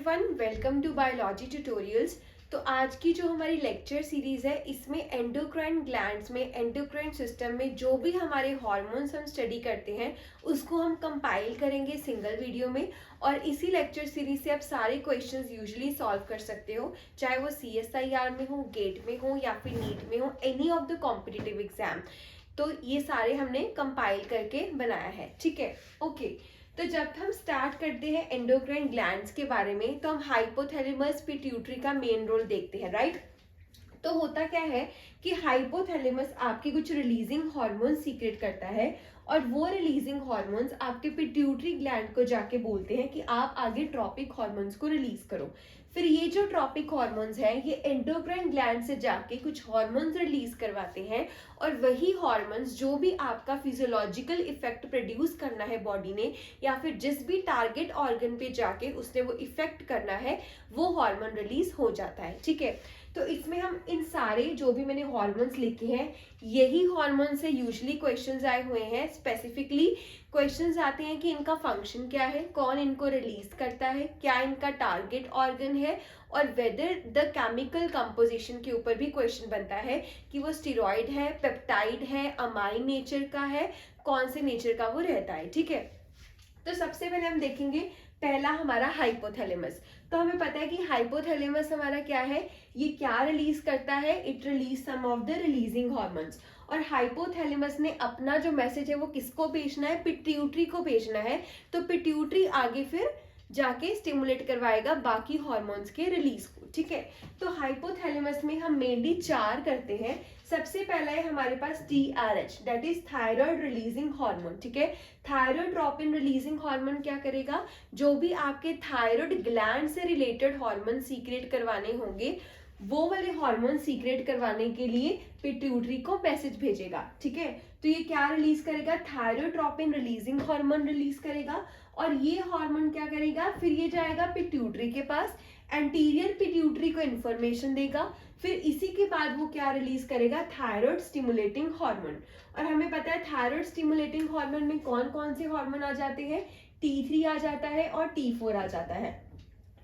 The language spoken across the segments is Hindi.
Everyone, welcome to biology tutorials. तो आज की जो हमारी लेक्चर सीरीज है इसमें एंडोक्राइन ग्लैंड्स में एंडोक्राइन सिस्टम में जो भी हमारे हार्मोन्स हम स्टडी करते हैं उसको हम कंपाइल करेंगे सिंगल वीडियो में। और इसी लेक्चर सीरीज से आप सारे क्वेश्चंस यूजुअली सॉल्व कर सकते हो, चाहे वो CSIR में हो, गेट में हो या फिर नीट में हो, any of the competitive exam. तो ये सारे हमने कंपाइल करके बनाया है, ठीक है। ओके, तो जब हम स्टार्ट करते हैं एंडोक्राइन ग्लैंड्स के बारे में तो हम हाइपोथैलेमस पिट्यूटरी का मेन रोल देखते हैं, राइट। तो होता क्या है कि हाइपोथैलेमस आपके कुछ रिलीजिंग हार्मोन सीक्रेट करता है और वो रिलीजिंग हार्मोन्स आपके पिट्यूटरी ग्लैंड को जाके बोलते हैं कि आप आगे ट्रॉपिक हार्मोन्स को रिलीज करो। फिर ये जो ट्रॉपिक हार्मोन्स हैं ये एंडोक्राइन ग्लैंड से जाके कुछ हार्मोन्स रिलीज करवाते हैं और वही हार्मोन्स जो भी आपका फिजियोलॉजिकल इफेक्ट प्रोड्यूस करना है बॉडी ने या फिर जिस भी टारगेट ऑर्गन पे जाके उसने वो इफेक्ट करना है वो हार्मोन रिलीज हो जाता है, ठीक है। तो इसमें हम इन सारे जो भी मैंने हार्मोन्स लिखे हैं यही हार्मोन से यूजुअली क्वेश्चंस आए हुए हैं। स्पेसिफिकली क्वेश्चंस आते हैं कि इनका फंक्शन क्या है, कौन इनको रिलीज करता है, क्या इनका टारगेट ऑर्गन है और वेदर द केमिकल कंपोजिशन के ऊपर भी क्वेश्चन बनता है कि वो स्टेरॉइड है, पेप्टाइड है, अमाइन नेचर का है, कौन से नेचर का वो रहता है, ठीक है। तो सबसे पहले हम देखेंगे पहला हमारा हाइपोथैलेमस। तो हमें पता है कि हाइपोथैलेमस हमारा क्या है, ये क्या रिलीज करता है, it release some of the releasing hormones. और हाइपोथैलेमस ने अपना जो मैसेज है वो किसको भेजना है, पिट्यूटरी को भेजना है। तो पिट्यूटरी आगे फिर जाके स्टिमुलेट करवाएगा बाकी हार्मोन्स के रिलीज को, ठीक है। तो हाइपोथैलेमस में हम मेनली 4 करते हैं। सबसे पहला है हमारे पास TRH, that is thyroid releasing hormone, ठीक है। थायराइड्रोपिन रिलीजिंग हार्मोन क्या करेगा, जो भी आपके थायराइड ग्लैंड से रिलेटेड हार्मोन सीक्रेट करवाने होंगे वो वाले हार्मोन सीक्रेट करवाने के लिए पिट्यूटरी को मैसेज भेजेगा, ठीक है। तो ये क्या रिलीज करेगा, थायराइड्रोपिन रिलीजिंग हार्मोन रिलीज करेगा और ये हार्मोन क्या करेगा, फिर ये जाएगा पिट्यूटरी के पास, एंटीरियर पिट्यूटरी को इन्फॉर्मेशन देगा, फिर इसी के बाद वो क्या रिलीज करेगा, थायराइड स्टिमुलेटिंग हार्मोन। और हमें पता है थायराइड स्टिमुलेटिंग हार्मोन में कौन कौन से हार्मोन आ जाते हैं, T3 आ जाता है और T4 आ जाता है।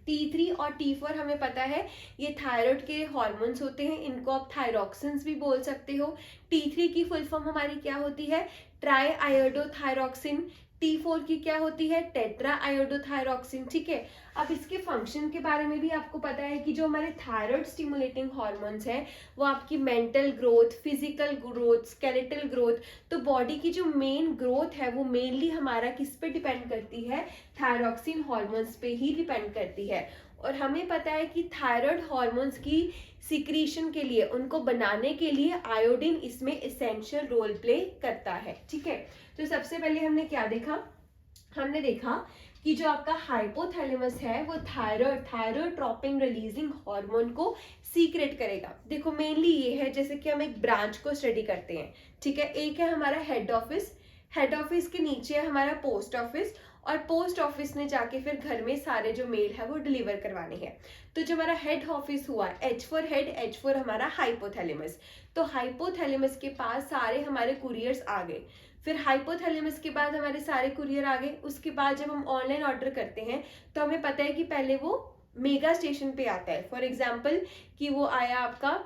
T3 और T4 हमें पता है ये थायराइड के हार्मोन्स होते हैं, इनको आप थायरॉक्सिन्स भी बोल सकते हो। T3 की फुल फॉर्म हमारी क्या होती है, ट्राई आयोडोथायरॉक्सिन। T4 की क्या होती है, टेट्रा आयोडोथायरॉक्सिन, ठीक है। अब इसके फंक्शन के बारे में भी आपको पता है कि जो हमारे थायराइड स्टिमुलेटिंग हार्मोन्स हैं वो आपकी mental growth, physical growth, skeletal growth, तो बॉडी की जो मेन ग्रोथ है वो मेनली हमारा किस पे डिपेंड करती है, थायरॉक्सिन हार्मोन्स पे ही डिपेंड करती है। और हमें पता है कि थायराइड हार्मोन्स की सिक्रीशन के लिए, उनको बनाने के लिए आयोडीन इसमें एसेंशियल रोल प्ले करता है, ठीक है। तो सबसे पहले हमने क्या देखा, हमने देखा कि जो आपका हाइपोथैलेमस है वो थायरोट्रोपिन रिलीजिंग हार्मोन को सीक्रेट करेगा। देखो मेनली ये है, जैसे कि हम एक ब्रांच को स्टडी करते हैं, ठीक है। एक है हमारा हेड ऑफिस, हेड ऑफिस के नीचे है हमारा पोस्ट ऑफिस और पोस्ट ऑफिस ने जाके फिर घर में सारे जो मेल है वो डिलीवर करवाने हैं। तो जो हमारा हेड ऑफिस हुआ, H for head, H for हमारा हाइपोथैलेमस। तो हाइपोथैलेमस के पास सारे हमारे कुरियर्स आ गए, फिर हाइपोथैलेमस के बाद हमारे सारे कुरियर आ गए। उसके बाद जब हम ऑनलाइन ऑर्डर करते हैं तो हमें पता है कि पहले वो मेगा स्टेशन पे आता है, फॉर एग्जाम्पल कि वो आया आपका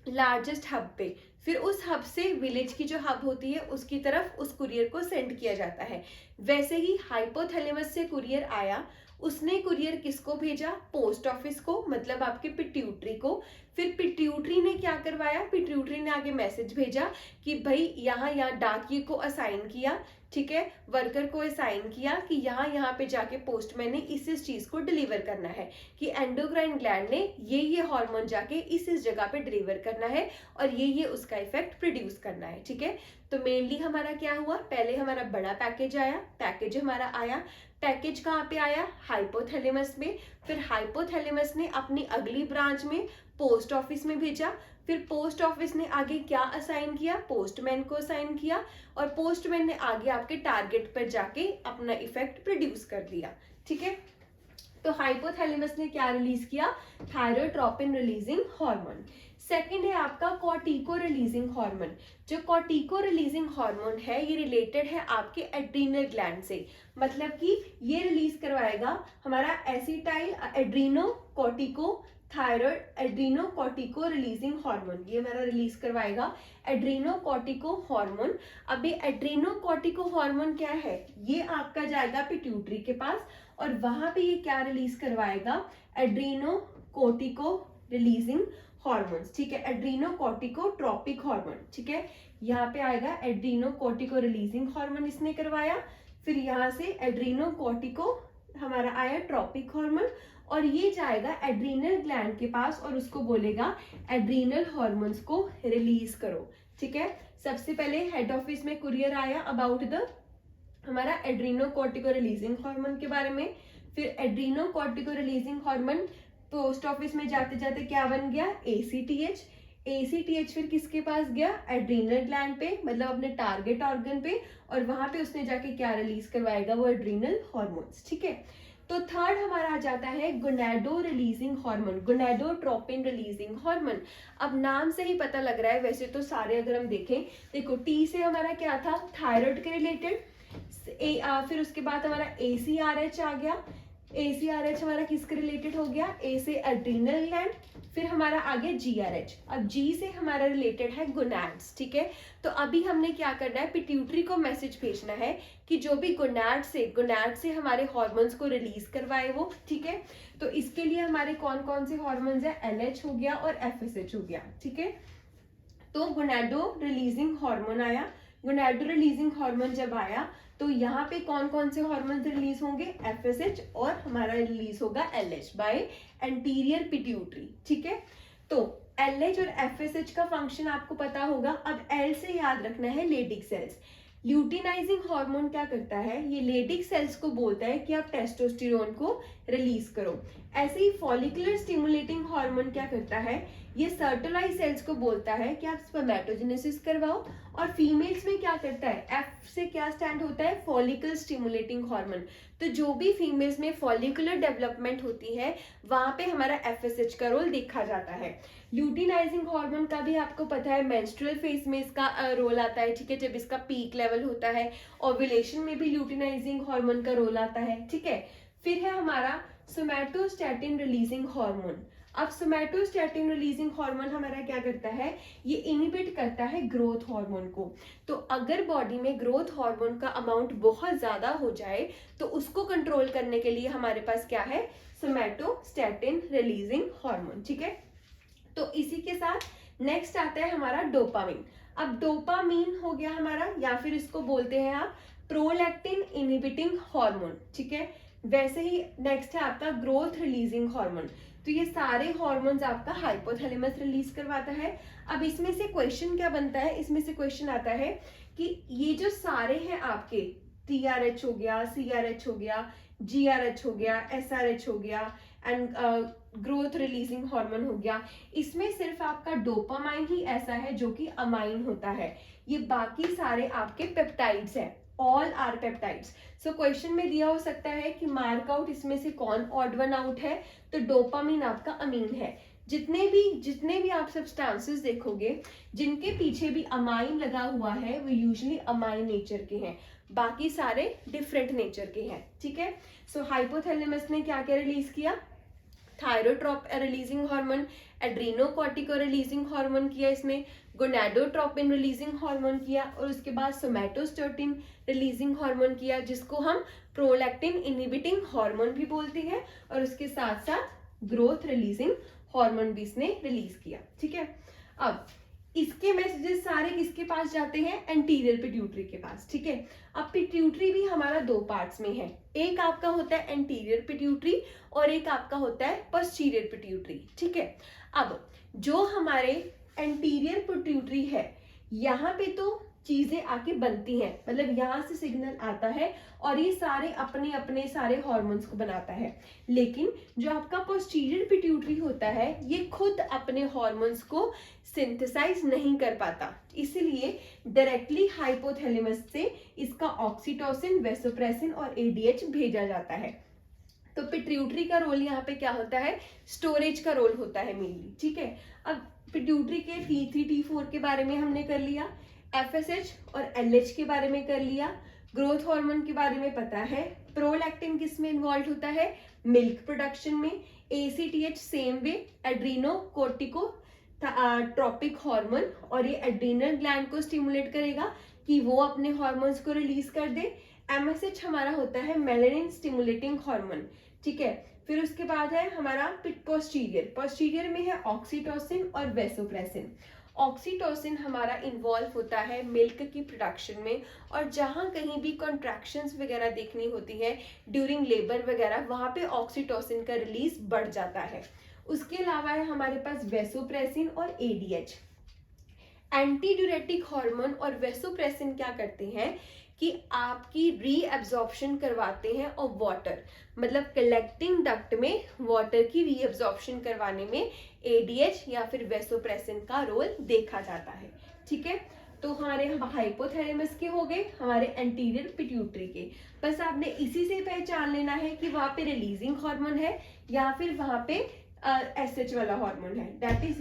लार्जेस्ट हब पे, फिर उस हब से विलेज की जो हब होती है उसकी तरफ उस कुरियर को सेंड किया जाता है। वैसे ही हाइपोथैलेमस से कुरियर आया, उसने कुरियर किसको भेजा, पोस्ट ऑफिस को, मतलब आपके पिट्यूटरी को। फिर पिट्यूटरी ने क्या करवाया, पिट्यूटरी ने आगे मैसेज भेजा कि भाई यहाँ डाकिये को असाइन किया, ठीक है, वर्कर को असाइन किया कि यहाँ पे जाके पोस्टमैन ने इस चीज को डिलीवर करना है, कि एंडोक्राइन ग्लैंड ने ये हार्मोन जाके इस जगह पे डिलीवर करना है और ये उसका इफेक्ट प्रोड्यूस करना है, ठीक है। तो मेनली हमारा क्या हुआ, पहले हमारा बड़ा पैकेज आया, पैकेज हमारा आया, पैकेज कहाँ पे आया, हाइपोथैलेमस में। फिर हाइपोथैलेमस ने अपनी अगली ब्रांच में पोस्ट ऑफिस में भेजा, फिर पोस्ट ऑफिस ने आगे क्या असाइन किया, पोस्टमैन को असाइन किया और पोस्टमैन ने आगे आपके टारगेट पर जाके अपना इफेक्ट प्रोड्यूस कर दिया, ठीक है। तो हाइपोथैलेमस ने क्या रिलीज किया, थायरोट्रोपिन रिलीजिंग हार्मोन। सेकंड है आपका कॉर्टिको रिलीजिंग हार्मोन। जो कॉर्टिको रिलीजिंग हार्मोन है ये रिलेटेड है आपके एड्रीनल ग्लैंड से, मतलब कि ये रिलीज करवाएगा हमारा acetyl Adreno cortico thyroid Adreno cortico releasing hormone, ये हमारा रिलीज करवाएगा एड्रीनो कॉर्टिको हार्मोन। अभी एड्रीनो कॉर्टिको हार्मोन क्या है, ये आपका जाएगा पिट्यूटरी के पास और वहां पे ये क्या रिलीज करवाएगा, एड्रीनो कॉर्टिको रिलीजिंग हॉर्मोन्स, ठीक है, एड्रीनो कॉर्टिकोट्रोपिक हार्मोन, ठीक है, यहाँ पे आएगा एड्रीनो कॉर्टिको रिलीजिंग हार्मोन इसने करवाया, फिर यहाँ से एड्रीनो कॉर्टिको हमारा आया ट्रॉपिक हार्मोन और ये जाएगा एड्रीनल ग्लैंड के पास और उसको बोलेगा एड्रीनल हार्मोन्स को रिलीज करो, ठीक है। सबसे पहले हेड ऑफिस में कुरियर आया अबाउट द हमारा एड्रीनो कॉर्टिको रिलीजिंग हार्मोन के बारे में, फिर Adreno cortico releasing hormone post office में जाते जाते क्या बन गया, ACTH। ACTH फिर किसके पास गया, एड्रीनल ग्लैंड पे, मतलब अपने टारगेट ऑर्गन पे, और वहां पे उसने जाके क्या रिलीज करवाएगा, वो एड्रीनल हार्मोन्स, ठीक है। तो थर्ड हमारा आ जाता है gonado releasing hormone, gonadotropin releasing hormone. अब नाम से ही पता लग रहा है, वैसे तो सारे अगर हम देखें, देखो T से हमारा क्या था, थायराइड के रिलेटेड, फिर उसके बाद हमारा ACRH आ गया, ACRH हमारा किसके रिलेटेड हो गया, A से एड्रीनल ग्लैंड, फिर हमारा आ गया GRH। अब G से हमारा रिलेटेड है गोनाड्स, ठीक है। तो अभी हमने क्या करना है, पिट्यूटरी को मैसेज भेजना है कि जो भी गोनाड से हमारे हॉर्मोन्स को रिलीज करवाए वो, ठीक है। तो इसके लिए हमारे कौन कौन से हॉर्मोन्स है, LH हो गया और FSH हो गया, ठीक है। तो गोनाडो रिलीजिंग हार्मोन आया, गोनाडो रिलीजिंग हार्मोन जब आया तो यहाँ पे कौन कौन से हार्मोन रिलीज होंगे, FSH और हमारा रिलीज होगा LH बाय एंटीरियर पिट्यूटरी, ठीक है। तो LH और FSH का फंक्शन आपको पता होगा। अब L से याद रखना है लेडिक सेल्स। ल्यूटिनाइजिंग हार्मोन क्या करता है, ये लेडिक सेल्स को बोलता है कि आप टेस्टोस्टेरोन को रिलीज करो। ऐसे ही फॉलिकुलर स्टिमुलेटिंग हार्मोन क्या करता है, ये सर्टोलाइज सेल्स को बोलता है कि आप स्पर्मेटोजेनेसिस करवाओ। और फीमेल्स में क्या करता है, F से क्या स्टैंड होता है, फॉलिकल स्टिमुलेटिंग हार्मोन। तो जो भी फीमेल्स में फॉलिकुलर डेवलपमेंट होती है वहां पे हमारा FSH का रोल देखा जाता है। ल्यूटिनाइजिंग हार्मोन का भी आपको पता है, मेंस्ट्रुअल फेज में इसका रोल आता है, ठीक है, जब इसका पीक लेवल होता है। ओव्यूलेशन में भी ल्यूटिनाइजिंग हार्मोन का रोल आता है, ठीक है। फिर है हमारा सोमैटोस्टैटिन रिलीजिंग हार्मोन। अब सोमैटोस्टैटिन रिलीजिंग हार्मोन हमारा क्या करता है, ये इनिबिट करता है ग्रोथ हार्मोन को। तो अगर बॉडी में ग्रोथ हार्मोन का अमाउंट बहुत ज्यादा हो जाए तो उसको कंट्रोल करने के लिए हमारे पास क्या है, सोमैटोस्टैटिन रिलीजिंग हार्मोन, ठीक है। तो इसी के साथ नेक्स्ट आता है हमारा डोपामिन। अब डोपामिन हो गया हमारा, या फिर इसको बोलते हैं आप प्रोलैक्टिन इनहिबिटिंग हार्मोन, ठीक है। वैसे ही नेक्स्ट है आपका ग्रोथ रिलीजिंग हार्मोन। तो ये सारे हॉर्मोन्स आपका हाइपोथैलेमस रिलीज करवाता है। अब इसमें से क्वेश्चन क्या बनता है, इसमें से क्वेश्चन आता है कि ये जो सारे हैं आपके TRH हो गया, CRH हो गया, GRH हो गया, SRH हो गया एंड ग्रोथ रिलीजिंग हार्मोन हो गया, इसमें सिर्फ आपका डोपामाइन ही ऐसा है जो कि अमाइन होता है। ये बाकी सारे आपके पेप्टाइड्स हैं, all are peptides. So question में दिया हो सकता है कि मार्क आउट इसमें से कौन ऑड वन आउट है, तो डोपामिन आपका अमीन है। जितने भी आप सब्सटेंसेस देखोगे जिनके पीछे भी अमाइन लगा हुआ है वो यूजुअली अमाइन नेचर के हैं, बाकी सारे डिफरेंट नेचर के हैं, ठीक है। सो हाइपोथैलेमस ने क्या क्या रिलीज किया, थायरोट्रोप रिलीजिंग हार्मोन, एड्रीनोकॉर्टिको रिलीजिंग हार्मोन किया इसने, गोनाडोट्रोपिन रिलीजिंग हार्मोन किया, और उसके बाद सोमैटोस्टेटिन रिलीजिंग हार्मोन किया जिसको हम प्रोलैक्टिन इनहिबिटिंग हार्मोन भी बोलते हैं, और उसके साथ साथ ग्रोथ रिलीजिंग हार्मोन भी इसने रिलीज किया, ठीक है। अब इसके मैसेजेस सारे किसके पास जाते हैं, एंटीरियर पिट्यूटरी के पास, ठीक है। अब पिट्यूटरी भी हमारा दो पार्ट्स में है, एक आपका होता है एंटीरियर पिट्यूटरी और एक आपका होता है पोस्टीरियर पिट्यूटरी, ठीक है। अब जो हमारे एंटीरियर पिट्यूटरी है यहाँ पे तो चीजें आके बनती हैं, मतलब यहाँ से सिग्नल आता है और ये सारे अपने अपने सारे हॉर्मोन्स को बनाता है। लेकिन जो आपका पोस्टीरियर पिट्यूटरी होता है ये खुद अपने हॉर्मोन्स को सिंथेसाइज नहीं कर पाता, इसलिए डायरेक्टली हाइपोथैलेमस से इसका ऑक्सीटोसिन, वेसोप्रेसिन और ADH भेजा जाता है। तो पिट्यूटरी का रोल यहाँ पे क्या होता है, स्टोरेज का रोल होता है मेनली, ठीक है। अब पिट्यूटरी के T3 T4 के बारे में हमने कर लिया, FSH और LH के बारे में कर लिया, ग्रोथ हार्मोन के बारे में पता है, प्रोलैक्टिन किस में इन्वॉल्व होता है, मिल्क प्रोडक्शन में, ACTH same way, adrenocorticotropic hormone, और ये एड्रीनल ग्लैंड को स्टिमुलेट करेगा कि वो अपने हार्मोन्स को रिलीज कर दे। MSH हमारा होता है मेलानिन स्टिमुलेटिंग हार्मोन, ठीक है। फिर उसके बाद है हमारा पोस्टीरियर, पोस्टीरियर में है ऑक्सीटोसिन और वेसोप्रेसिन। ऑक्सीटोसिन हमारा इन्वॉल्व होता है मिल्क की प्रोडक्शन में, और जहाँ कहीं भी कॉन्ट्रैक्शंस वगैरह देखनी होती है ड्यूरिंग लेबर वगैरह, वहाँ पे ऑक्सीटोसिन का रिलीज बढ़ जाता है। उसके अलावा है हमारे पास वेसोप्रेसिन और ADH। एंटीड्यूरेटिक हार्मोन और वेसोप्रेसिन क्या करते हैं कि आपकी रीअब्जॉर्प्शन करवाते हैं और वाटर, मतलब कलेक्टिंग डक्ट में वाटर की रीअब्जॉर्प्शन करवाने में ADH या फिर वेसोप्रेसिन का रोल देखा जाता है, ठीक है। तो हमारे हाइपोथैलेमस के हो गए, हमारे एंटीरियर पिट्यूटरी के। बस आपने इसी से पहचान लेना है कि वहाँ पे रिलीजिंग हार्मोन है या फिर वहाँ पे SH वाला हार्मोन है, दैट इज